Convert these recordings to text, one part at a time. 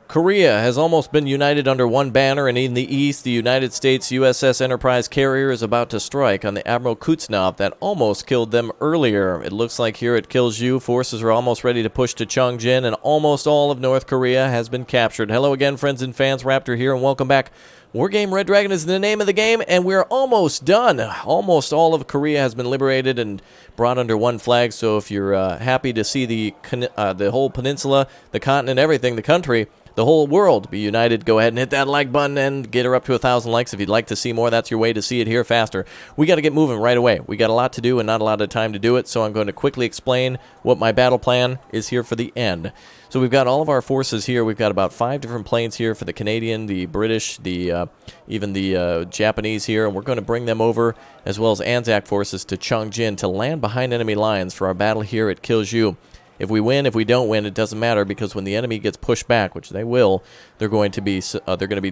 Korea has almost been united under one banner, and in the east, the United States USS Enterprise carrier is about to strike on the Admiral Kuznetsov that almost killed them earlier. It looks like here at Kilju, forces are almost ready to push to Chongjin, and almost all of North Korea has been captured. Hello again, friends and fans. Raptor here, and welcome back. Wargame Red Dragon is the name of the game, and we're almost done. Almost all of Korea has been liberated and brought under one flag, so if you're happy to see the whole peninsula, the continent, everything, the country, the whole world be united, go ahead and hit that like button and get her up to 1,000 likes. If you'd like to see more, that's your way to see it here faster. We got to get moving right away. We got a lot to do and not a lot of time to do it, so I'm going to quickly explain what my battle plan is here for the end. So we've got all of our forces here. We've got about 5 different planes here for the Canadian, the British, even the Japanese here, and we're going to bring them over, as well as Anzac forces, to Chongjin to land behind enemy lines for our battle here at Kilju. If we win, if we don't win, it doesn't matter, because when the enemy gets pushed back, which they will, they're going to be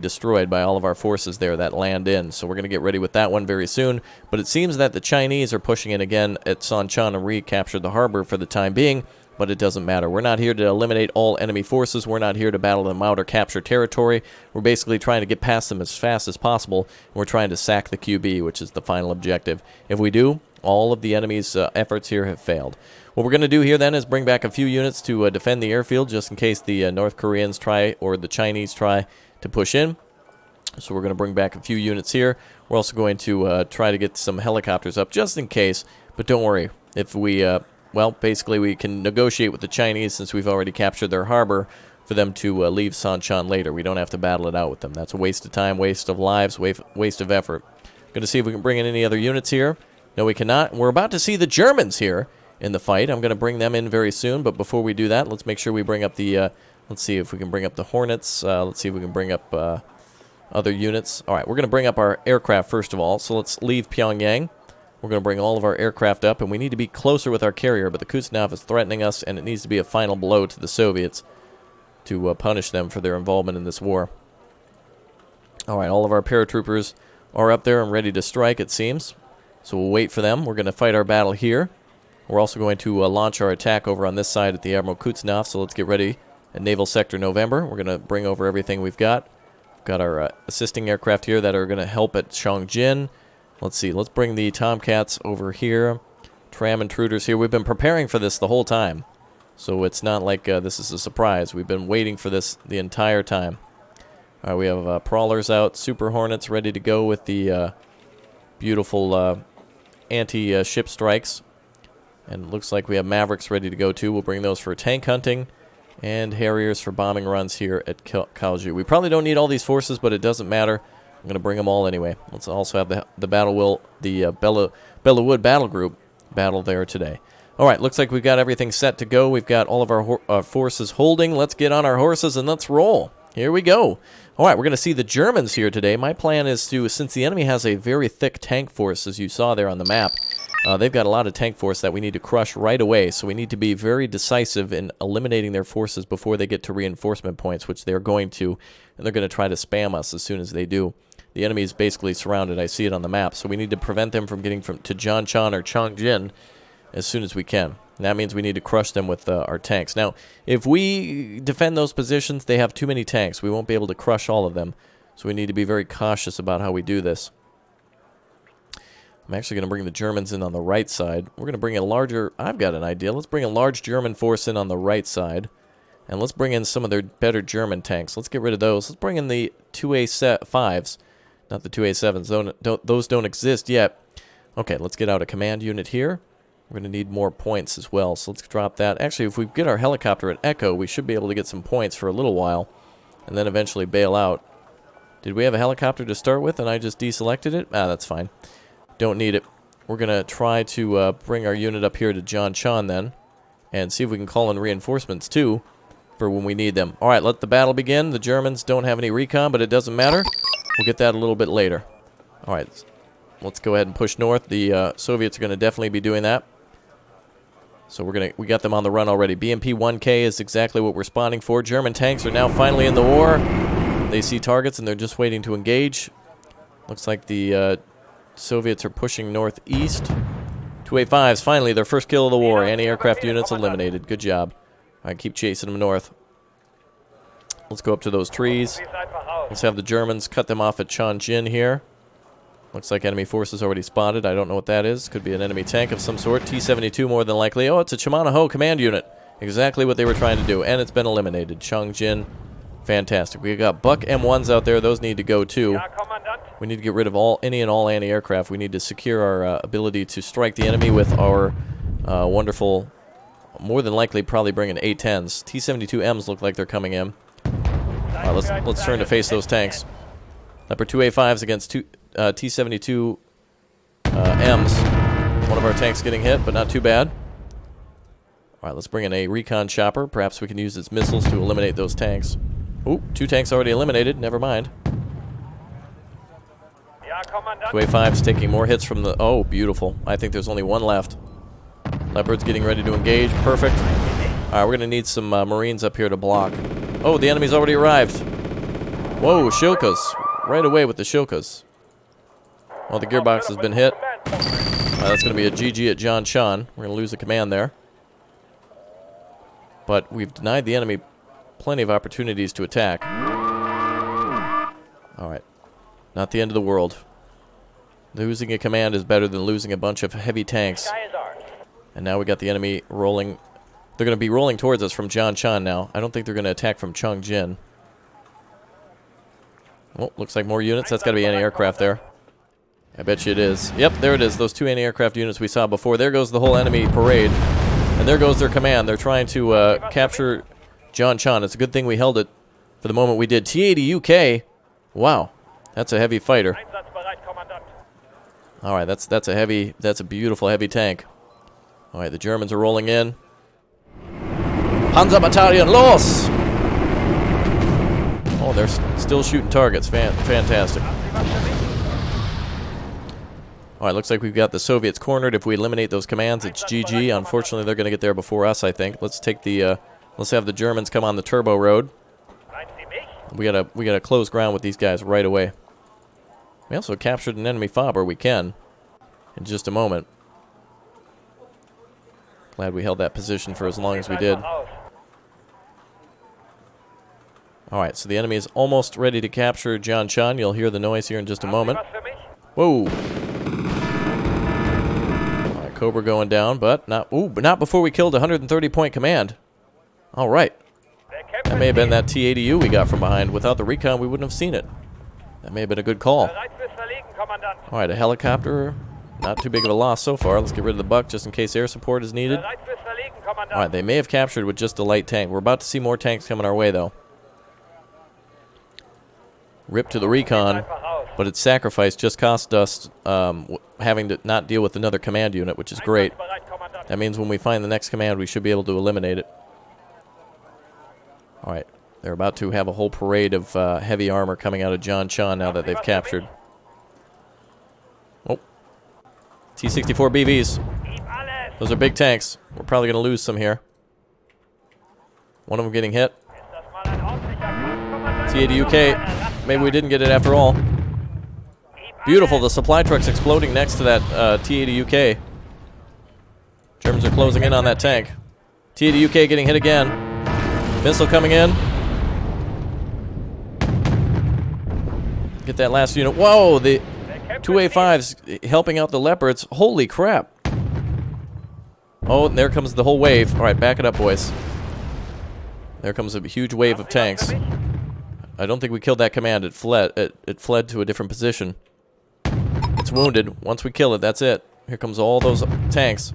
destroyed by all of our forces there that land in. So we're going to get ready with that one very soon. But it seems that the Chinese are pushing in again at Sanchan and recapture the harbor for the time being. But it doesn't matter. We're not here to eliminate all enemy forces. We're not here to battle them out or capture territory. We're basically trying to get past them as fast as possible. We're trying to sack the QB, which is the final objective. If we do, all of the enemy's efforts here have failed. What we're going to do here then is bring back a few units to defend the airfield, just in case the North Koreans try, or the Chinese try, to push in. So we're going to bring back a few units here. We're also going to try to get some helicopters up, just in case. But don't worry. If we, well, basically we can negotiate with the Chinese, since we've already captured their harbor, for them to leave Sanchan later. We don't have to battle it out with them. That's a waste of time, waste of lives, waste of effort. Going to see if we can bring in any other units here. No, we cannot. We're about to see the Germans here in the fight. I'm going to bring them in very soon, but before we do that, let's make sure we bring up the, let's see if we can bring up the Hornets. Let's see if we can bring up other units. All right, we're going to bring up our aircraft first of all, so let's leave Pyongyang. We're going to bring all of our aircraft up, and we need to be closer with our carrier, but the Kuznetsov is threatening us, and it needs to be a final blow to the Soviets to punish them for their involvement in this war. All right, all of our paratroopers are up there and ready to strike, it seems. So we'll wait for them. We're going to fight our battle here. We're also going to launch our attack over on this side at the Admiral Kuznetsov, so let's get ready at Naval Sector November. We're going to bring over everything we've got. We've got our assisting aircraft here that are going to help at Chongjin. Let's see, let's bring the Tomcats over here. Tram intruders here. We've been preparing for this the whole time, so it's not like this is a surprise. We've been waiting for this the entire time. All right, we have Prowlers out, Super Hornets ready to go with the beautiful anti-ship strikes. And it looks like we have Mavericks ready to go too. We'll bring those for tank hunting, and Harriers for bombing runs here at Kalju. We probably don't need all these forces, but it doesn't matter. I'm going to bring them all anyway. Let's also have the Bellawood Battle Group battle there today. All right, looks like we've got everything set to go. We've got all of our forces holding. Let's get on our horses and let's roll. Here we go. All right, we're going to see the Germans here today. My plan is to, since the enemy has a very thick tank force, as you saw there on the map, they've got a lot of tank force that we need to crush right away, so we need to be very decisive in eliminating their forces before they get to reinforcement points, which they're going to, and they're going to try to spam us as soon as they do. The enemy is basically surrounded. I see it on the map, so we need to prevent them from getting to Janchan or Chongjin as soon as we can. And that means we need to crush them with our tanks. Now, if we defend those positions, they have too many tanks. We won't be able to crush all of them, so we need to be very cautious about how we do this. I'm actually going to bring the Germans in on the right side. We're going to bring a larger... I've got an idea. Let's bring a large German force in on the right side. And let's bring in some of their better German tanks. Let's get rid of those. Let's bring in the 2A5s. Not the 2A7s. Those don't exist yet. Okay, let's get out a command unit here. We're going to need more points as well. So let's drop that. Actually, if we get our helicopter at Echo, we should be able to get some points for a little while. And then eventually bail out. Did we have a helicopter to start with and I just deselected it? Ah, that's fine. Don't need it. We're going to try to bring our unit up here to Janchan then, and see if we can call in reinforcements too for when we need them. All right, let the battle begin. The Germans don't have any recon, but it doesn't matter. We'll get that a little bit later. All right, let's go ahead and push north. The Soviets are going to definitely be doing that. So we got them on the run already. BMP 1K is exactly what we're spawning for. German tanks are now finally in the war. They see targets and they're just waiting to engage. Looks like the Soviets are pushing northeast. 2A5s, finally, their first kill of the war. Anti-aircraft units eliminated. Good job. All right, keep chasing them north. Let's go up to those trees. Let's have the Germans cut them off at Chongjin here. Looks like enemy forces already spotted. I don't know what that is. Could be an enemy tank of some sort. T-72 more than likely. Oh, it's a Shimano command unit. Exactly what they were trying to do. And it's been eliminated. Chongjin. Fantastic. We got Buck M1s out there. Those need to go too. We need to get rid of any and all anti-aircraft. We need to secure our ability to strike the enemy with our wonderful, more than likely probably bringing A-10s. T-72Ms look like they're coming in. All right, let's turn to face those tanks. Leopard 2 A5s against T-72 Ms. One of our tanks getting hit, but not too bad. All right, let's bring in a recon chopper. Perhaps we can use its missiles to eliminate those tanks. Ooh, 2 tanks already eliminated. Never mind. 2 A5s taking more hits from the... Oh, beautiful. I think there's only one left. Leopard's getting ready to engage. Perfect. All right, we're going to need some Marines up here to block. Oh, the enemy's already arrived. Whoa, Shilkas. Right away with the Shilkas. Well, the gearbox has been hit. That's going to be a GG at John Chan. We're going to lose a command there. But we've denied the enemy plenty of opportunities to attack. Alright. Not the end of the world. Losing a command is better than losing a bunch of heavy tanks. And now we got the enemy rolling. They're going to be rolling towards us from John Chan now. I don't think they're going to attack from Chongjin. Oh, looks like more units. That's got to be anti-aircraft there. I bet you it is. Yep, there it is. Those 2 anti-aircraft units we saw before. There goes the whole enemy parade. And there goes their command. They're trying to capture John Chan. It's a good thing we held it for the moment we did. T-80 UK. Wow. That's a heavy fighter. All right, that's a beautiful heavy tank. All right, the Germans are rolling in. Panzer Battalion, los! Oh, they're still shooting targets. Fantastic. All right, looks like we've got the Soviets cornered. If we eliminate those commands, it's GG. Unfortunately, they're going to get there before us, I think. Let's take the let's have the Germans come on the turbo road. We gotta close ground with these guys right away. We also captured an enemy fob, or we can in just a moment. Glad we held that position for as long as we did. All right, so the enemy is almost ready to capture John Chan. You'll hear the noise here in just a moment. Whoa. All right, Cobra going down, but not before we killed a 130-point command. All right. That may have been that T-80U we got from behind. Without the recon, we wouldn't have seen it. That may have been a good call. All right, a helicopter. Not too big of a loss so far. Let's get rid of the Buck just in case air support is needed. All right, they may have captured with just a light tank. We're about to see more tanks coming our way, though. Rip to the recon, but its sacrifice just cost us having to not deal with another command unit, which is great. That means when we find the next command, we should be able to eliminate it. All right, they're about to have a whole parade of heavy armor coming out of John Chan now that they've captured. Oh, T-64 BVs. Those are big tanks. We're probably going to lose some here. One of them getting hit. T-80 UK. Maybe we didn't get it after all. Beautiful. The supply truck's exploding next to that T-80 UK. Germans are closing in on that tank. T-80 UK getting hit again. Missile coming in. Get that last unit. Whoa, the 2 A5s helping out the Leopards. Holy crap. Oh, and there comes the whole wave. All right, back it up, boys. There comes a huge wave of tanks. I don't think we killed that command. It fled. It fled to a different position. It's wounded. Once we kill it, that's it. Here comes all those tanks.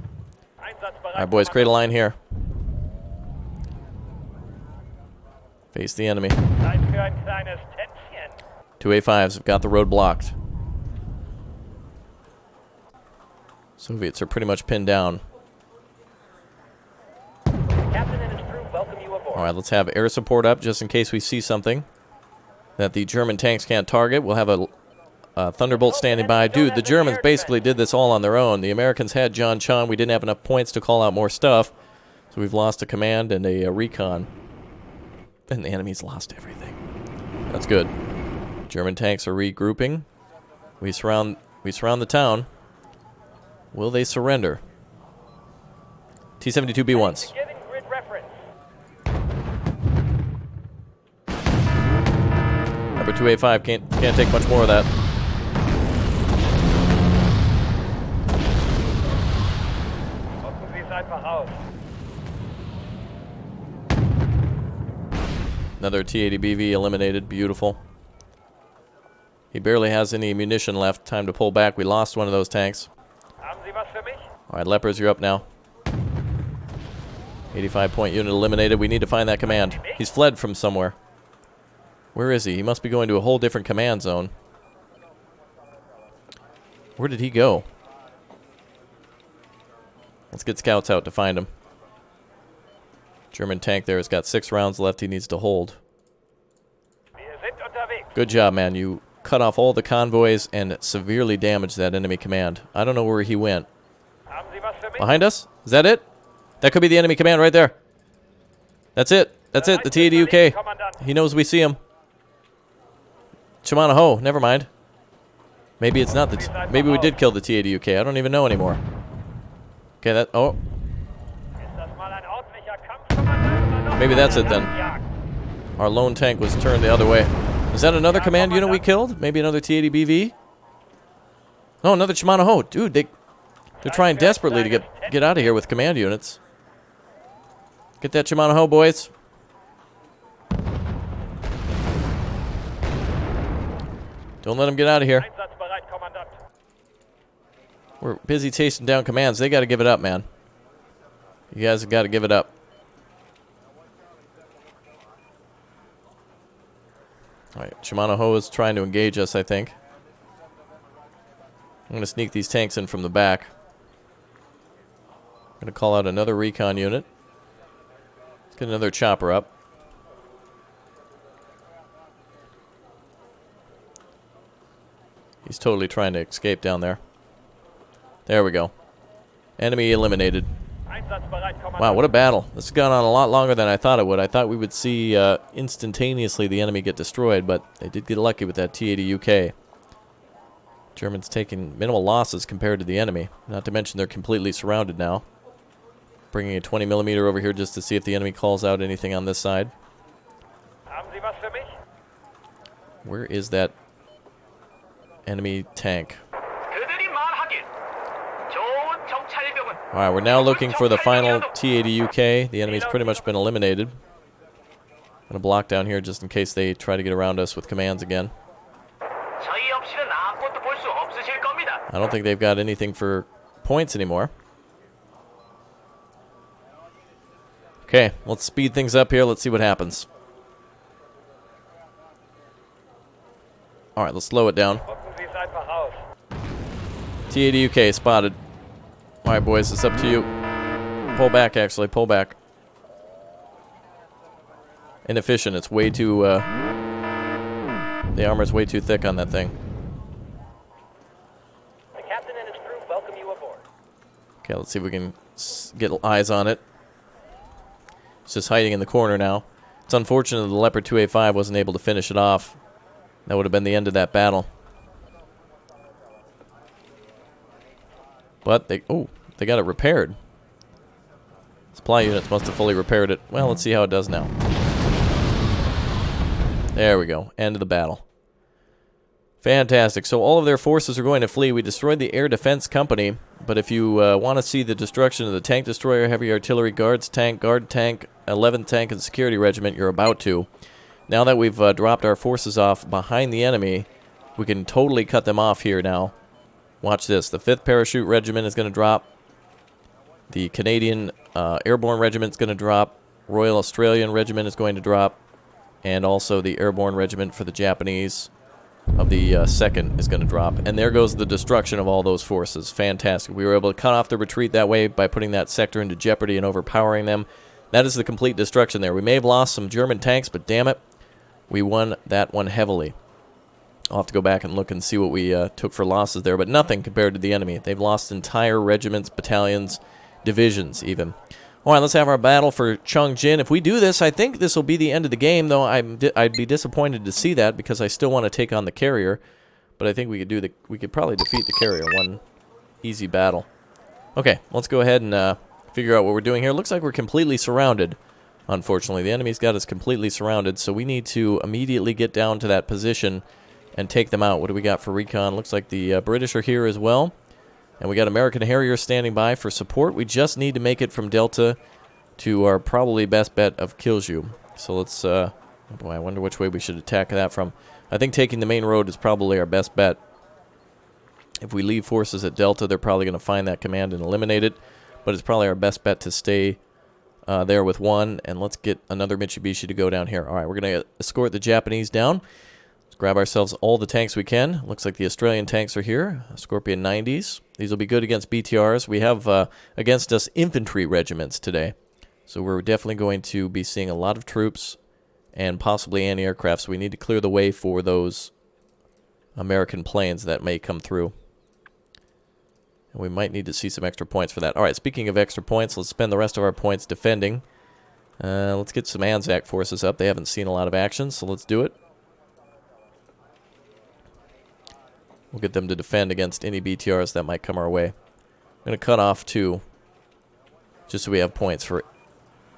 All right, boys, create a line here. Face the enemy. 2 A5s have got the road blocked. Soviets are pretty much pinned down. All right, let's have air support up just in case we see something that the German tanks can't target. We'll have a Thunderbolt standing by. Dude, the Germans basically did this all on their own. The Americans had John Chan. We didn't have enough points to call out more stuff, so we've lost a command and a recon. And the enemy's lost everything. That's good. German tanks are regrouping. We surround the town. Will they surrender? T-72 B1s. Leopard 2A5 can't take much more of that. Another T-80BV eliminated. Beautiful. He barely has any munition left. Time to pull back. We lost one of those tanks. Alright, Leopards, you're up now. 85-point unit eliminated. We need to find that command. He's fled from somewhere. Where is he? He must be going to a whole different command zone. Where did he go? Let's get scouts out to find him. German tank there has got 6 rounds left he needs to hold. Good job, man. You cut off all the convoys and severely damaged that enemy command. I don't know where he went. Behind us? Is that it? That could be the enemy command right there. That's it. That's it. The T-80 UK. He knows we see him. Shimano Ho. Never mind. Maybe it's not the... Maybe we did kill the T-80 UK. I don't even know anymore. Okay, that... Oh. Maybe that's it then. Our lone tank was turned the other way. Is that another command unit we killed? Maybe another T-80BV? Oh, another Shimano Ho. Dude, they're trying desperately to get out of here with command units. Get that Shimano Ho, boys. Don't let them get out of here. We're busy chasing down commands. They got to give it up, man. You guys have got to give it up. Alright, Shimano Ho is trying to engage us, I think. I'm going to sneak these tanks in from the back. I'm going to call out another recon unit. Let's get another chopper up. He's totally trying to escape down there. There we go. Enemy eliminated. Wow, what a battle. This has gone on a lot longer than I thought it would. I thought we would see instantaneously the enemy get destroyed, but they did get lucky with that T-80 UK. Germans taking minimal losses compared to the enemy. Not to mention they're completely surrounded now. Bringing a 20mm over here just to see if the enemy calls out anything on this side. Where is that enemy tank? Alright, we're now looking for the final T-80 UK. The enemy's pretty much been eliminated. I'm going to block down here just in case they try to get around us with commands again. I don't think they've got anything for points anymore. Okay, let's speed things up here. Let's see what happens. Alright, let's slow it down. T-80 UK spotted. Alright, boys, it's up to you. Pull back, actually. Pull back. Inefficient. It's way too... the armor's way too thick on that thing. The captain and his crew welcome you aboard. Okay, let's see if we can get eyes on it. It's just hiding in the corner now. It's unfortunate the Leopard 2A5 wasn't able to finish it off. That would have been the end of that battle. But they got it repaired. Supply units must have fully repaired it. Well, let's see how it does now. There we go. End of the battle. Fantastic. So all of their forces are going to flee. We destroyed the Air Defense Company. But if you want to see the destruction of the tank destroyer, heavy artillery, guards tank, guard tank, 11th tank, and security regiment, you're about to. Now that we've dropped our forces off behind the enemy, we can totally cut them off here now. Watch this. The 5th Parachute Regiment is going to drop. The Canadian Airborne Regiment is going to drop. Royal Australian Regiment is going to drop. And also the Airborne Regiment for the Japanese of the 2nd is going to drop. And there goes the destruction of all those forces. Fantastic. We were able to cut off the retreat that way by putting that sector into jeopardy and overpowering them. That is the complete destruction there. We may have lost some German tanks, but damn it, we won that one heavily. I'll have to go back and look and see what we took for losses there, but nothing compared to the enemy. They've lost entire regiments, battalions, divisions even. All right, let's have our battle for Chongjin. If we do this, I think this will be the end of the game, though I'd be disappointed to see that because I still want to take on the carrier. But I think we could probably defeat the carrier. One easy battle. Okay, let's go ahead and figure out what we're doing here. Looks like we're completely surrounded Unfortunately, the enemy's got us completely surrounded, so we need to immediately get down to that position and take them out. What do we got for recon? Looks like the British are here as well. And we got American Harriers standing by for support. We just need to make it from Delta to our probably best bet of Kilju. So let's, oh boy, I wonder which way we should attack that from. I think taking the main road is probably our best bet. If we leave forces at Delta, they're probably going to find that command and eliminate it. But it's probably our best bet to stay there with one. And let's get another Mitsubishi to go down here. All right, we're going to escort the Japanese down. Let's grab ourselves all the tanks we can. Looks like the Australian tanks are here. Scorpion 90s. These will be good against BTRs. We have against us infantry regiments today. So we're definitely going to be seeing a lot of troops and possibly anti-aircraft. So we need to clear the way for those American planes that may come through. And we might need to see some extra points for that. All right, speaking of extra points, let's spend the rest of our points defending. Let's get some Anzac forces up. They haven't seen a lot of action, so let's do it. We'll get them to defend against any BTRs that might come our way. I'm going to cut off 2, just so we have points for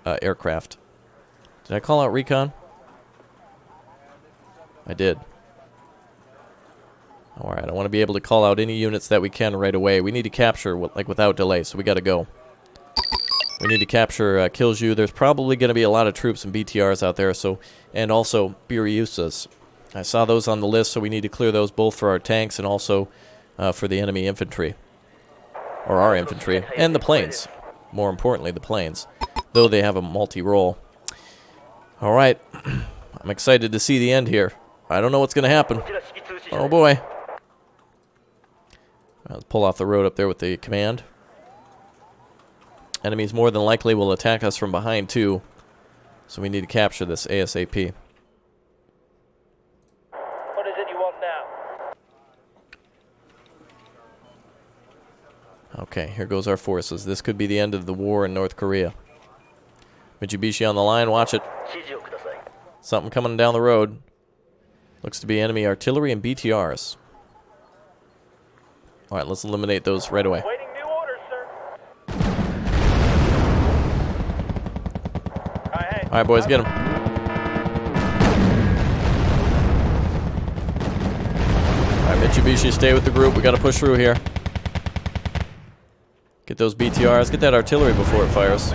aircraft. Did I call out recon? I did. Alright, I want to be able to call out any units that we can right away. We need to capture, like, without delay, so we got to go. We need to capture Kilju. There's probably going to be a lot of troops and BTRs out there, so, and also Biryusas. I saw those on the list, so we need to clear those both for our tanks and also for the enemy infantry. Or our infantry. And the planes. More importantly, the planes. Though they have a multi-role. Alright. I'm excited to see the end here. I don't know what's going to happen. Oh boy. Let's pull off the road up there with the command. Enemies more than likely will attack us from behind too. So we need to capture this ASAP. What is it you want now? Okay, here goes our forces. This could be the end of the war in North Korea. Mitsubishi on the line, watch it. Something coming down the road. Looks to be enemy artillery and BTRs. Alright, let's eliminate those right away. Waiting new orders, sir. Alright, boys, get them. Alright, Mitsubishi, stay with the group. We got to push through here. Get those BTRs. Get that artillery before it fires.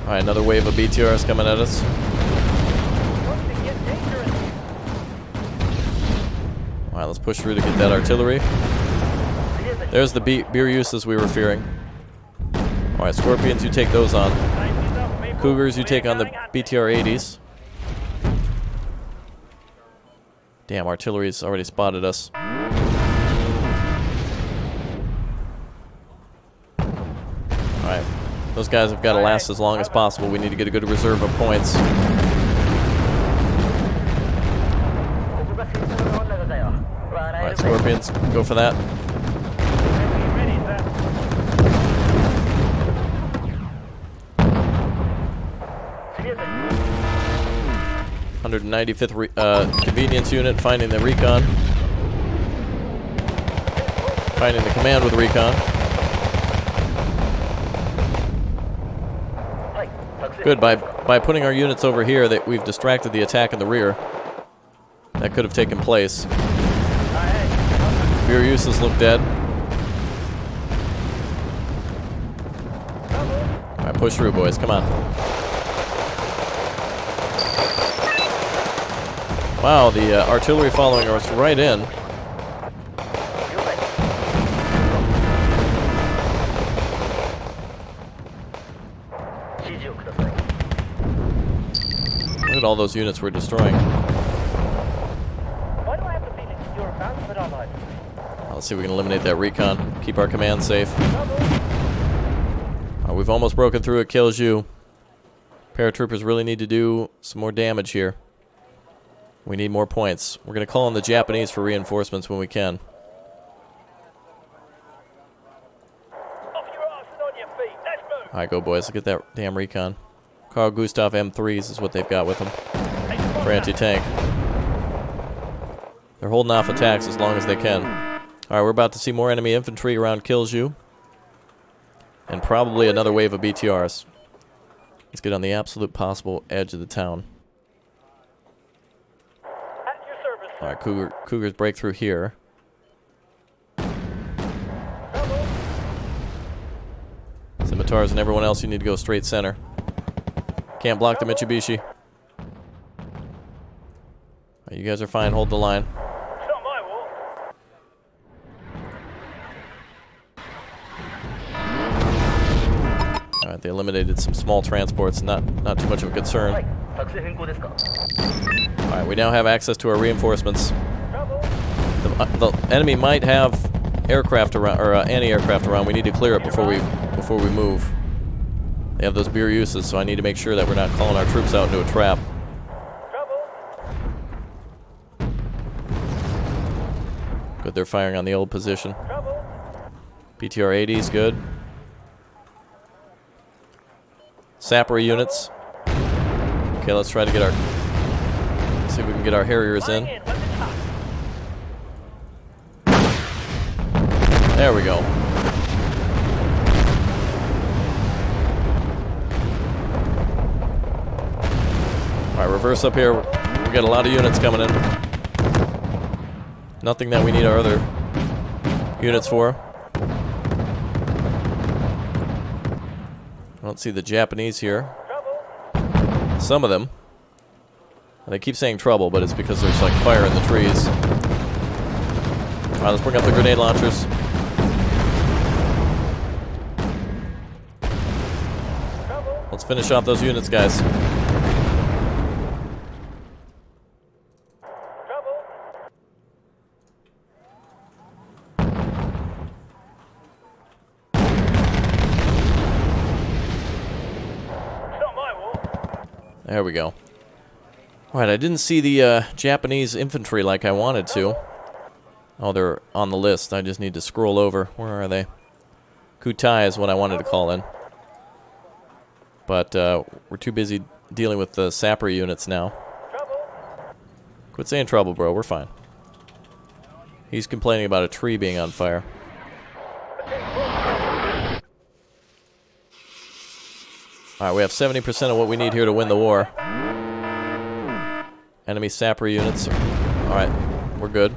Alright, another wave of BTRs coming at us. Alright, let's push through to get that artillery. There's the Biryusas we were fearing. Alright, Scorpions, you take those on. Cougars, you take on the BTR-80s. Damn, artillery's already spotted us. Alright. Those guys have got to last as long as possible. We need to get a good reserve of points. Alright, Scorpions, go for that. (195th) convenience unit finding the recon. Finding the command with recon. Good, by putting our units over here, that we've distracted the attack in the rear. That could have taken place. Biryusas look dead. Alright, push through, boys. Come on. Wow, the artillery following us right in. Look at all those units we're destroying. Why do I have the feeling you're about to put online? Let's see if we can eliminate that recon. Keep our command safe. We've almost broken through at Kilju. Paratroopers really need to do some more damage here. We need more points. We're going to call on the Japanese for reinforcements when we can. Off your arse and on your feet. Let's move. Alright, go boys. Look at that damn recon. Carl Gustav M3s is what they've got with them for anti-tank. They're holding off attacks as long as they can. Alright, we're about to see more enemy infantry around Kilju. And probably another wave of BTRs. Let's get on the absolute possible edge of the town. At your service, sir. Alright, Cougars break through here. Scimitars and everyone else, you need to go straight center. Can't block the Mitsubishi. Alright, you guys are fine, hold the line. It's not my war. Alright, they eliminated some small transports, not too much of a concern. Alright, we now have access to our reinforcements. The enemy might have aircraft around, or anti-aircraft around. We need to clear it before we move. They have those beer uses, so I need to make sure that we're not calling our troops out into a trap. Good, they're firing on the old position. BTR 80 is good. Sapper units. Okay, let's try to get our... see if we can get our Harriers in. There we go. Alright, reverse up here. We got a lot of units coming in. Nothing that we need our other units for. I don't see the Japanese here. Some of them. And they keep saying trouble, but it's because there's like fire in the trees. Alright, let's bring up the grenade launchers. Let's finish off those units, guys. There we go. Alright, I didn't see the Japanese infantry like I wanted to. Oh, they're on the list. I just need to scroll over. Where are they? Kutai is what I wanted to call in. But we're too busy dealing with the sapper units now. Quit saying trouble, bro. We're fine. He's complaining about a tree being on fire. Alright, we have 70% of what we need here to win the war. Enemy sapper units. Alright, we're good.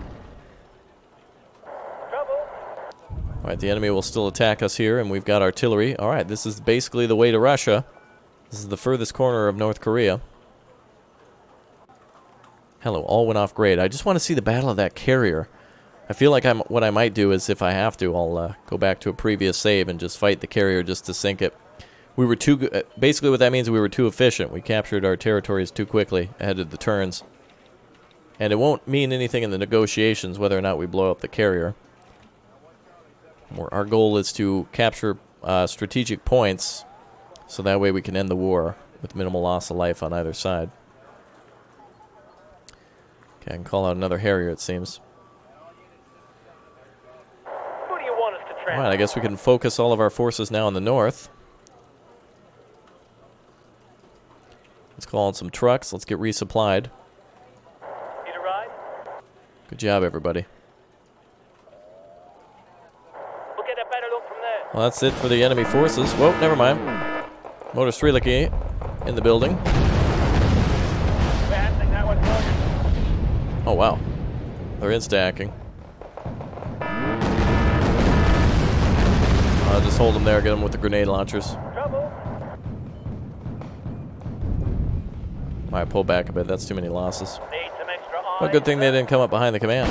Alright, the enemy will still attack us here, and we've got artillery. Alright, this is basically the way to Russia. This is the furthest corner of North Korea. Hello, all went off great. I just want to see the battle of that carrier. I feel like what I might do is, if I have to, I'll go back to a previous save and just fight the carrier just to sink it. We were too basically what that means, we were too efficient. We captured our territories too quickly ahead of the turns. And it won't mean anything in the negotiations whether or not we blow up the carrier. Our goal is to capture strategic points, so that way we can end the war with minimal loss of life on either side. Okay, I can call out another Harrier, it seems. Who do you want us to track? Alright, I guess we can focus all of our forces now in the north. Let's call on some trucks. Let's get resupplied. Need a ride? Good job, everybody. We'll get a better look from there. Well, that's it for the enemy forces. Whoa, never mind. Motor Streliki in the building. We're handling that one for you. Oh, wow. They're insta-hacking. I'll just hold them there, get them with the grenade launchers. Trouble. Alright, pull back a bit. That's too many losses. Need some extra eyes. Well, good thing they didn't come up behind the command.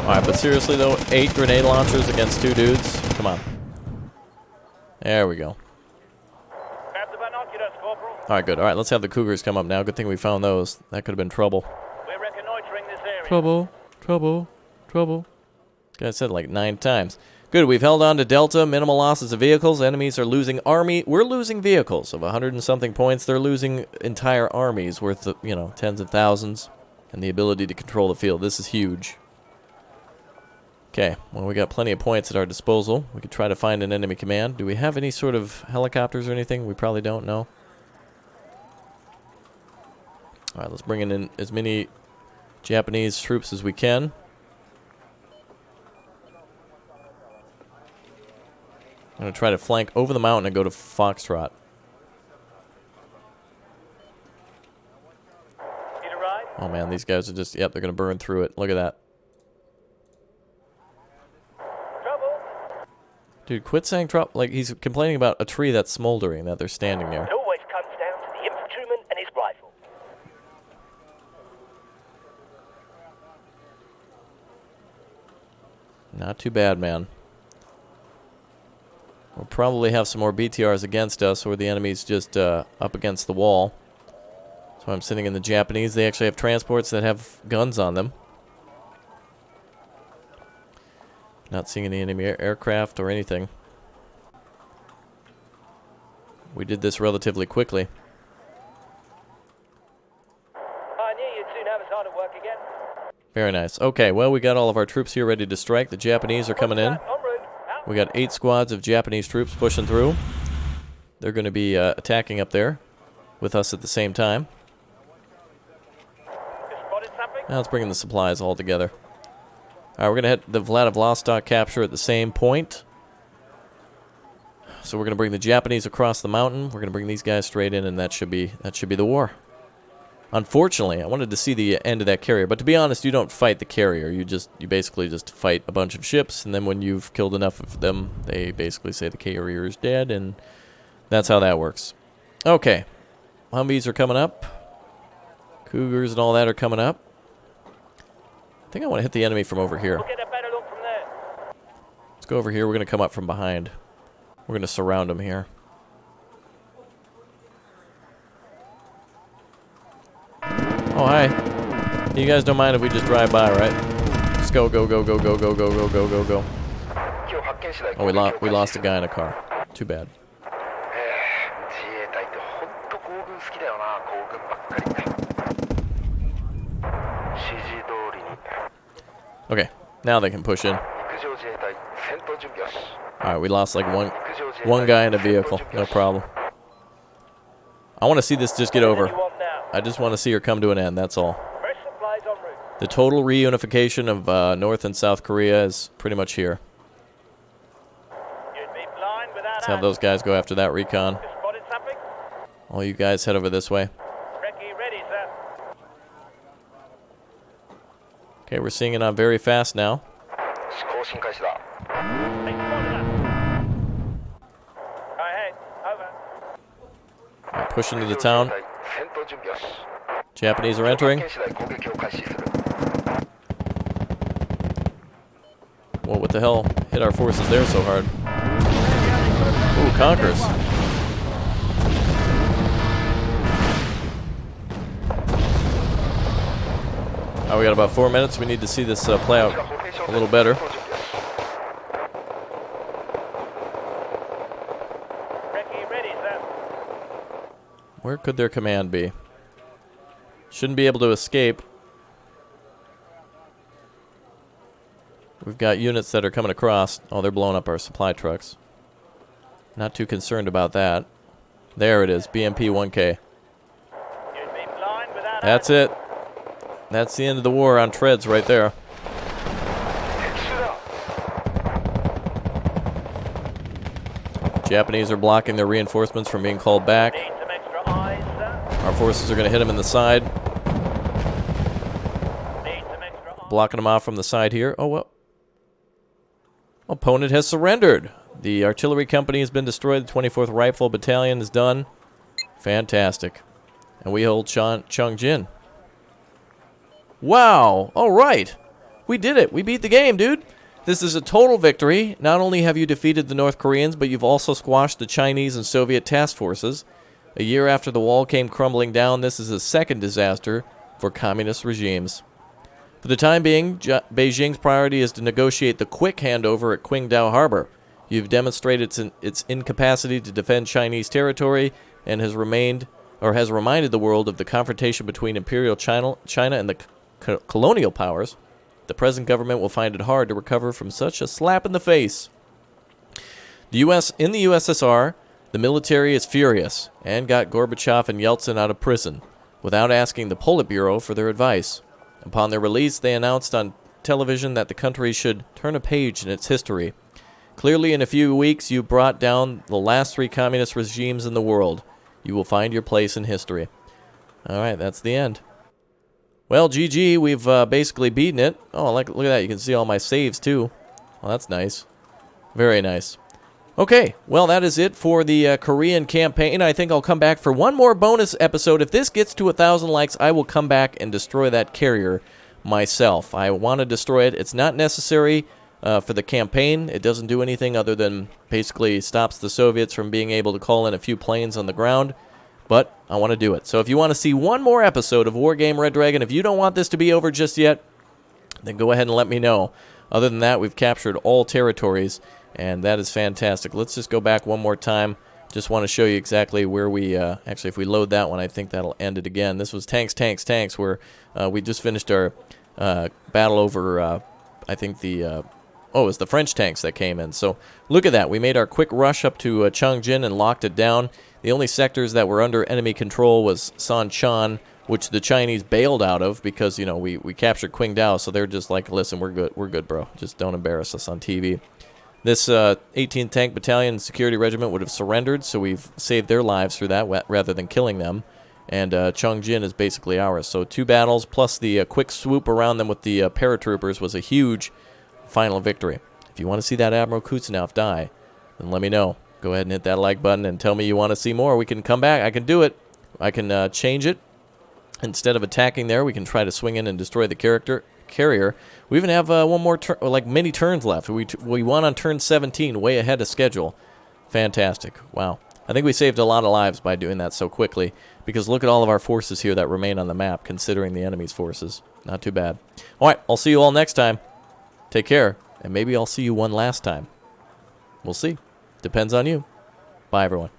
Alright, but seriously though, 8 grenade launchers against 2 dudes? Come on. There we go. Grab the binoculars, Corporal. Alright, good. Alright, let's have the Cougars come up now. Good thing we found those. That could have been trouble. We're reconnoitering this area. Trouble, trouble, trouble. I said it like 9 times. Good, we've held on to Delta. Minimal losses of vehicles. Enemies are losing army. We're losing vehicles of 100 and something points. They're losing entire armies worth, you know, tens of thousands. And the ability to control the field. This is huge. Okay, well, we got plenty of points at our disposal. We could try to find an enemy command. Do we have any sort of helicopters or anything? We probably don't know. Alright, let's bring in as many Japanese troops as we can. I'm going to try to flank over the mountain and go to Foxtrot. Need a ride? Oh man, these guys are just, yep, they're going to burn through it. Look at that. Trouble? Dude, quit saying trouble. Like, he's complaining about a tree that's smoldering, that they're standing near. It always comes down to the infantryman and his rifle. Not too bad, man. We'll probably have some more BTRs against us, or the enemy's just up against the wall. So I'm sitting in the Japanese. They actually have transports that have guns on them. Not seeing any enemy aircraft or anything. We did this relatively quickly. I knew you'd soon have us hard at work again. Very nice. Okay, well, we got all of our troops here ready to strike. The Japanese are coming in. En route. Out. We got 8 squads of Japanese troops pushing through. They're going to be attacking up there with us at the same time. You spotted something? Now let's bring in the supplies all together. Alright, we're going to hit the Vladivostok capture at the same point. So we're going to bring the Japanese across the mountain. We're going to bring these guys straight in, and that should be the war. Unfortunately, I wanted to see the end of that carrier, but to be honest, you don't fight the carrier. You basically just fight a bunch of ships, and then when you've killed enough of them, they basically say the carrier is dead, and that's how that works. Okay, Humvees are coming up. Cougars and all that are coming up. I think I want to hit the enemy from over here. We'll get a better look from there. Let's go over here. We're going to come up from behind. We're going to surround them here. Oh, hi. You guys don't mind if we just drive by, right? Just go, go, go, go, go, go, go, go, go, go, go. Oh, we lost a guy in a car. Too bad. Okay, now they can push in. Alright, we lost like one guy in a vehicle. No problem. I want to see this just get over. I just want to see her come to an end, that's all. Fresh supplies en route. The total reunification of North and South Korea is pretty much here. You'd be blind without Let's have those guys go after that recon. You spotted something? All you guys head over this way. Recce ready, sir. Okay, we're seeing it on very fast now. They spotted us. Go ahead. Over. Alright, push into the town. Japanese are entering. Whoa, what the hell? Hit our forces there so hard. Ooh, Conquerors. Oh, we got about 4 minutes. We need to see this play out a little better. Recce ready, sir. Where could their command be? Shouldn't be able to escape. We've got units that are coming across. Oh, they're blowing up our supply trucks. Not too concerned about that. There it is, BMP 1K. You'd be blind without That's it. That's the end of the war on treads right there. Japanese are blocking their reinforcements from being called back. Need some extra eyes, sir. Our forces are going to hit them in the side. Need some extra eyes. Blocking them off from the side here. Oh, well. Opponent has surrendered. The artillery company has been destroyed. The 24th Rifle Battalion is done. Fantastic. And we hold Chongjin. Wow. All right. We did it. We beat the game, dude. This is a total victory. Not only have you defeated the North Koreans, but you've also squashed the Chinese and Soviet task forces. A year after the wall came crumbling down, this is a second disaster for communist regimes. For the time being, Beijing's priority is to negotiate the quick handover at Qingdao Harbor. You've demonstrated its incapacity to defend Chinese territory and has reminded the world of the confrontation between Imperial China and the colonial powers. The present government will find it hard to recover from such a slap in the face. In the USSR, the military is furious and got Gorbachev and Yeltsin out of prison without asking the Politburo for their advice. Upon their release, they announced on television that the country should turn a page in its history. Clearly, in a few weeks, you brought down the last 3 communist regimes in the world. You will find your place in history. All right, that's the end. Well, GG, we've basically beaten it. Oh, look at that. You can see all my saves, too. Well, that's nice. Very nice. Okay, well, that is it for the Korean campaign. I think I'll come back for one more bonus episode. If this gets to 1,000 likes, I will come back and destroy that carrier myself. I want to destroy it. It's not necessary for the campaign. It doesn't do anything other than basically stops the Soviets from being able to call in a few planes on the ground. But I want to do it. So if you want to see one more episode of Wargame Red Dragon, if you don't want this to be over just yet, then go ahead and let me know. Other than that, we've captured all territories, and that is fantastic. Let's just go back one more time. Just want to show you exactly where we... actually, if we load that one, I think that'll end it again. This was Tanks, Tanks, Tanks, where we just finished our battle over, I think, the... oh, it was the French tanks that came in. So look at that. We made our quick rush up to Chongjin and locked it down. The only sectors that were under enemy control was Sanchan, which the Chinese bailed out of because, you know, we captured Qingdao. So they're just like, listen, we're good, bro. Just don't embarrass us on TV. This 18th Tank Battalion Security Regiment would have surrendered, so we've saved their lives through that rather than killing them. And Chongjin is basically ours. So 2 battles plus the quick swoop around them with the paratroopers was a huge final victory. If you want to see that Admiral Kuznetsov die, then let me know. Go ahead and hit that like button and tell me you want to see more. We can come back. I can do it. I can change it. Instead of attacking there, we can try to swing in and destroy the carrier. We even have one more turn, like many turns left. We won on turn 17, way ahead of schedule. Fantastic. Wow. I think we saved a lot of lives by doing that so quickly, because look at all of our forces here that remain on the map, considering the enemy's forces. Not too bad. All right, I'll see you all next time. Take care, and maybe I'll see you one last time. We'll see. Depends on you. Bye, everyone.